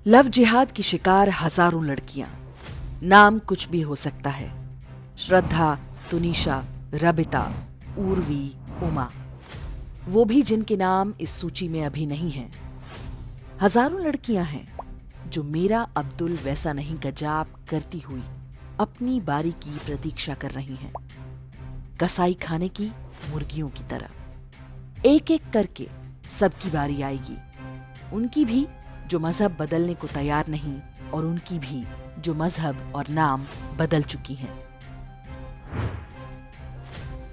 Love जिहाद की शिकार हजारों लड़कियां। नाम कुछ भी हो सकता है। श्रद्धा, तुनिशा, रबिता, उर्वी, उमा, वो भी जिनके नाम इस सूची में अभी नहीं हैं। हजारों लड़कियां हैं जो मेरा अब्दुल वैसा नहीं का जाप करती हुई अपनी बारी की प्रतीक्षा कर रही हैं, कसाई खाने की मुर्गियों की तरह। एक एक करके सबकी बारी आएगी, उनकी भी जो मजहब बदलने को तैयार नहीं और उनकी भी जो मजहब और नाम बदल चुकी हैं।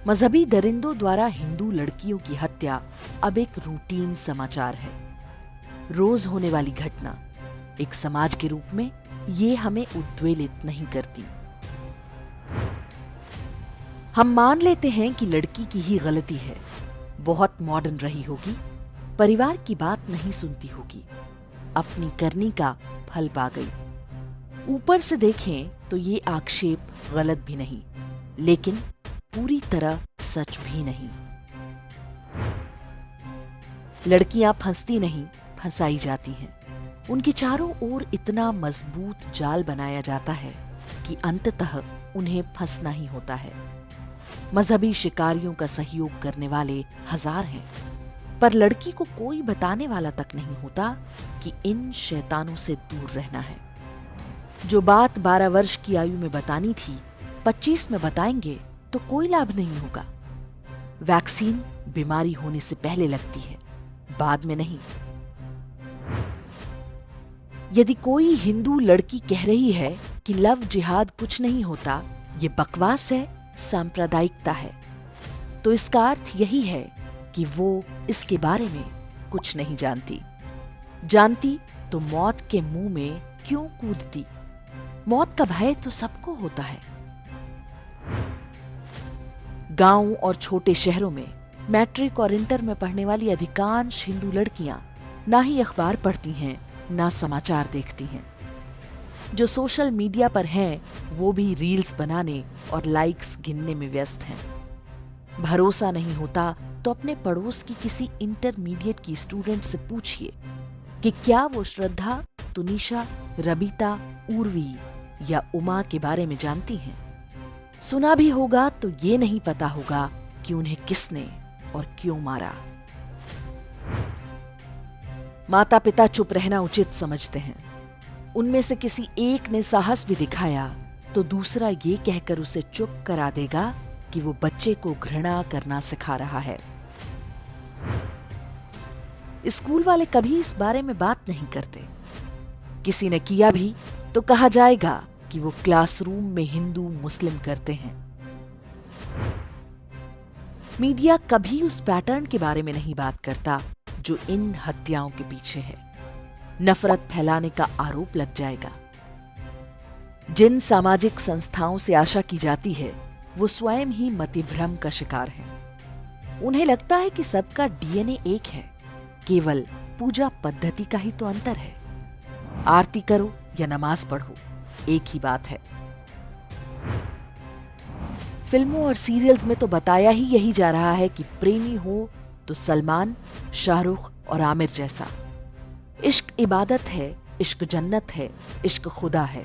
मजहबी दरिंदों द्वारा हिंदू लड़कियों की हत्या अब एक रूटीन समाचार है, रोज होने वाली घटना। एक समाज के रूप में ये हमें उद्वेलित नहीं करती। हम मान लेते हैं कि लड़की की ही गलती है, बहुत मॉडर्न रही होगी, परिवार की बात नहीं सुनती होगी, अपनी करनी का फल पा गई। ऊपर से देखें तो ये आक्षेप गलत भी नहीं, लेकिन पूरी तरह सच भी नहीं। लड़कियां फंसती नहीं, फंसाई जाती हैं। उनके चारों ओर इतना मजबूत जाल बनाया जाता है कि अंततः उन्हें फंसना ही होता है। मजहबी शिकारियों का सहयोग करने वाले हजार हैं, पर लड़की को कोई बताने वाला तक नहीं होता कि इन शैतानों से दूर रहना है। जो बात 12 वर्ष की आयु में बतानी थी, 25 में बताएंगे तो कोई लाभ नहीं होगा। वैक्सीन बीमारी होने से पहले लगती है, बाद में नहीं। यदि कोई हिंदू लड़की कह रही है कि लव जिहाद कुछ नहीं होता, ये बकवास है, सांप्रदायिकता है, तो इसका अर्थ यही है कि वो इसके बारे में कुछ नहीं जानती। जानती तो मौत के मुंह में क्यों कूदती? मौत का भय तो सबको होता है। गांव और छोटे शहरों में मैट्रिक और इंटर में पढ़ने वाली अधिकांश हिंदू लड़कियां ना ही अखबार पढ़ती हैं, ना समाचार देखती हैं। जो सोशल मीडिया पर हैं, वो भी रील्स बनाने और लाइक्स गिनने में व्यस्त हैं। भरोसा नहीं होता तो अपने पड़ोस की किसी इंटरमीडिएट की स्टूडेंट से पूछिए कि क्या वो श्रद्धा, तुनिशा, रबिता, उर्वी या उमा के बारे में जानती हैं। सुना भी होगा तो ये नहीं पता होगा कि उन्हें किसने और क्यों मारा। माता पिता चुप रहना उचित समझते हैं। उनमें से किसी एक ने साहस भी दिखाया तो दूसरा ये कहकर उसे चुप करा देगा कि वो बच्चे को घृणा करना सिखा रहा है। स्कूल वाले कभी इस बारे में बात नहीं करते। किसी ने किया भी तो कहा जाएगा कि वो क्लासरूम में हिंदू मुस्लिम करते हैं। मीडिया कभी उस पैटर्न के बारे में नहीं बात करता जो इन हत्याओं के पीछे है। नफरत फैलाने का आरोप लग जाएगा। जिन सामाजिक संस्थाओं से आशा की जाती है, वो स्वयं ही मतिभ्रम का शिकार हैं। उन्हें लगता है कि सबका डीएनए एक है, केवल पूजा पद्धति का ही तो अंतर है। आरती करो या नमाज पढ़ो, एक ही बात है। फिल्मों और सीरियल्स में तो बताया ही यही जा रहा है कि प्रेमी हो तो सलमान, शाहरुख और आमिर जैसा। इश्क इबादत है, इश्क जन्नत है, इश्क खुदा है।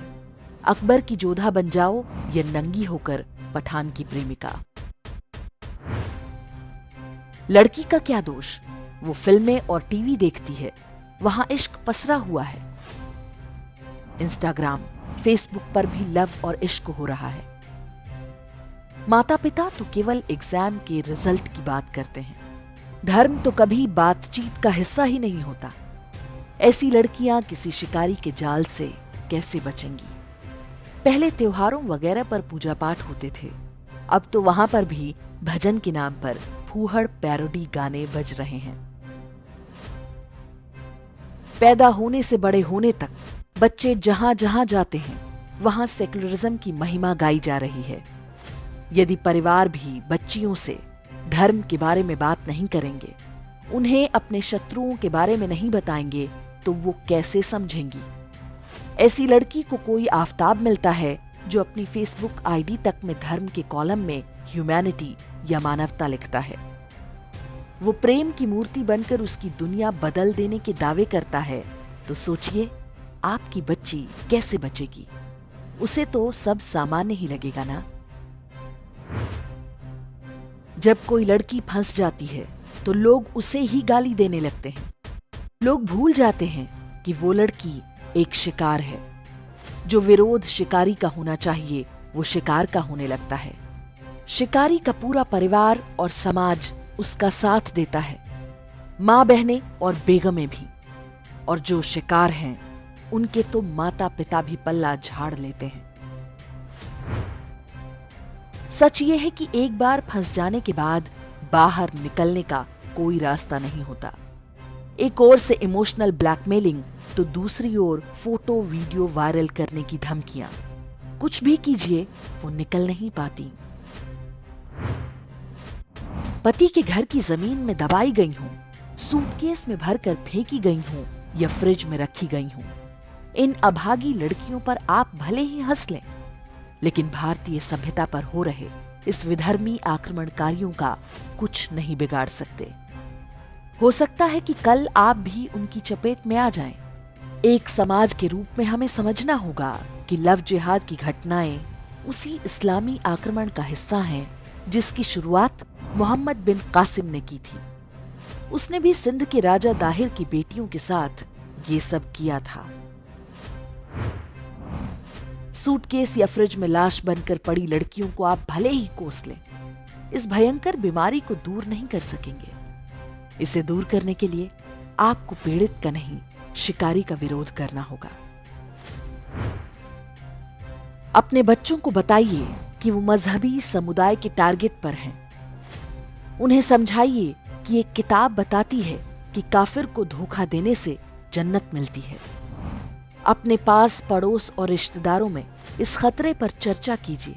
अकबर की जोधा बन जाओ या नंगी होकर पठान की प्रेमिका। लड़की का क्या दोष? वो फिल्में और टीवी देखती है, वहां इश्क पसरा हुआ है। इंस्टाग्राम, फेसबुक पर भी लव और इश्क हो रहा है। माता पिता तो केवल एग्जाम के रिजल्ट की बात करते हैं। धर्म तो कभी बातचीत का हिस्सा ही नहीं होता। ऐसी लड़कियां किसी शिकारी के जाल से कैसे बचेंगी? पहले त्योहारों वगैरह पर पूजा पाठ होते थे, अब तो वहां पर भी भजन के नाम पर फूहड़ पैरोडी गाने बज रहे हैं। पैदा होने से बड़े होने तक बच्चे जहां जहां जाते हैं, वहां सेकुलरिज्म की महिमा गाई जा रही है। यदि परिवार भी बच्चियों से धर्म के बारे में बात नहीं करेंगे, उन्हें अपने शत्रुओं के बारे में नहीं बताएंगे, तो वो कैसे समझेंगी? ऐसी लड़की को कोई आफताब मिलता है जो अपनी फेसबुक आईडी तक में धर्म के कॉलम में ह्यूमैनिटी या मानवता लिखता है। वो प्रेम की मूर्ति बनकर उसकी दुनिया बदल देने के दावे करता है, तो सोचिए आपकी बच्ची कैसे बचेगी? उसे तो सब सामान्य ही लगेगा ना। जब कोई लड़की फंस जाती है तो लोग उसे ही गाली देने लगते हैं। लोग भूल जाते हैं कि वो लड़की एक शिकार है। जो विरोध शिकारी का होना चाहिए वो शिकार का होने लगता है। शिकारी का पूरा परिवार और समाज उसका साथ देता है, माँ बहनें और बेगमें भी। और जो शिकार हैं उनके तो माता पिता भी पल्ला झाड़ लेते हैं। सच ये है कि एक बार फंस जाने के बाद बाहर निकलने का कोई रास्ता नहीं होता। एक ओर से इमोशनल ब्लैकमेलिंग तो दूसरी ओर फोटो वीडियो वायरल करने की धमकियां। कुछ भी कीजिए वो निकल नहीं पाती। पति के घर की जमीन में दबाई गई हूं, सूटकेस में भरकर फेंकी गई हूं या फ्रिज में रखी गई हूं। इन अभागी लड़कियों पर आप भले ही हंस लें, लेकिन भारतीय सभ्यता पर हो रहे इस विधर्मी आक्रमणकारियों का कुछ नहीं बिगाड़ सकते। हो सकता है कि कल आप भी उनकी चपेट में आ जाएं। एक समाज के रूप में हमें समझना होगा कि लव जिहाद की घटनाएं उसी इस्लामी आक्रमण का हिस्सा हैं जिसकी शुरुआत मोहम्मद बिन कासिम ने की थी। उसने भी सिंध के राजा दाहिर की बेटियों के साथ ये सब किया था। सूटकेस या फ्रिज में लाश बनकर पड़ी लड़कियों को आप भले ही कोस लें, इस भयंकर बीमारी को दूर नहीं कर सकेंगे। इसे दूर करने के लिए आपको पीड़ित का नहीं, शिकारी का विरोध करना होगा। अपने बच्चों को बताइए कि वो मजहबी समुदाय के टारगेट पर हैं। उन्हें समझाइए कि एक किताब बताती है कि काफिर को धोखा देने से जन्नत मिलती है। अपने पास पड़ोस और रिश्तेदारों में इस खतरे पर चर्चा कीजिए।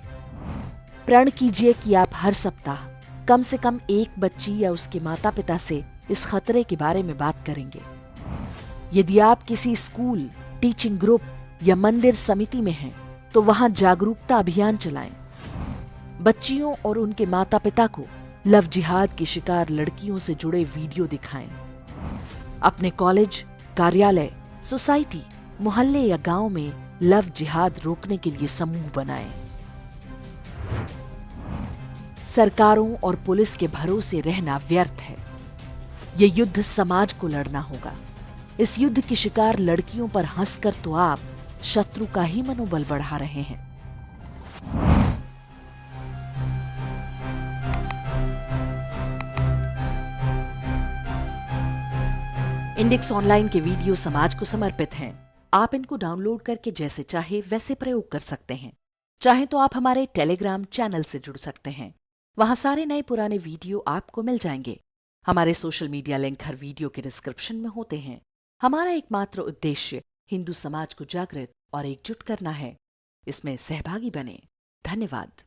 प्रण कीजिए कि आप हर सप्ताह कम से कम एक बच्ची या उसके माता पिता से इस खतरे के बारे में बात करेंगे। यदि आप किसी स्कूल, टीचिंग ग्रुप या मंदिर समिति में हैं, तो वहां जागरूकता अभियान चलाएं। बच्चियों और उनके माता पिता को लव जिहाद की शिकार लड़कियों से जुड़े वीडियो दिखाएं। अपने कॉलेज, कार्यालय, सोसाइटी, मोहल्ले या गांव में लव जिहाद रोकने के लिए समूह बनाएं। सरकारों और पुलिस के भरोसे रहना व्यर्थ है। ये युद्ध समाज को लड़ना होगा। इस युद्ध की शिकार लड़कियों पर हंसकर तो आप शत्रु का ही मनोबल बढ़ा रहे हैं। इंडेक्स ऑनलाइन के वीडियो समाज को समर्पित हैं। आप इनको डाउनलोड करके जैसे चाहे वैसे प्रयोग कर सकते हैं। चाहे तो आप हमारे टेलीग्राम चैनल से जुड़ सकते हैं। वहां सारे नए पुराने वीडियो आपको मिल जाएंगे। हमारे सोशल मीडिया लिंक हर वीडियो के डिस्क्रिप्शन में होते हैं। हमारा एकमात्र उद्देश्य हिंदू समाज को जागृत और एकजुट करना है। इसमें सहभागी बने। धन्यवाद।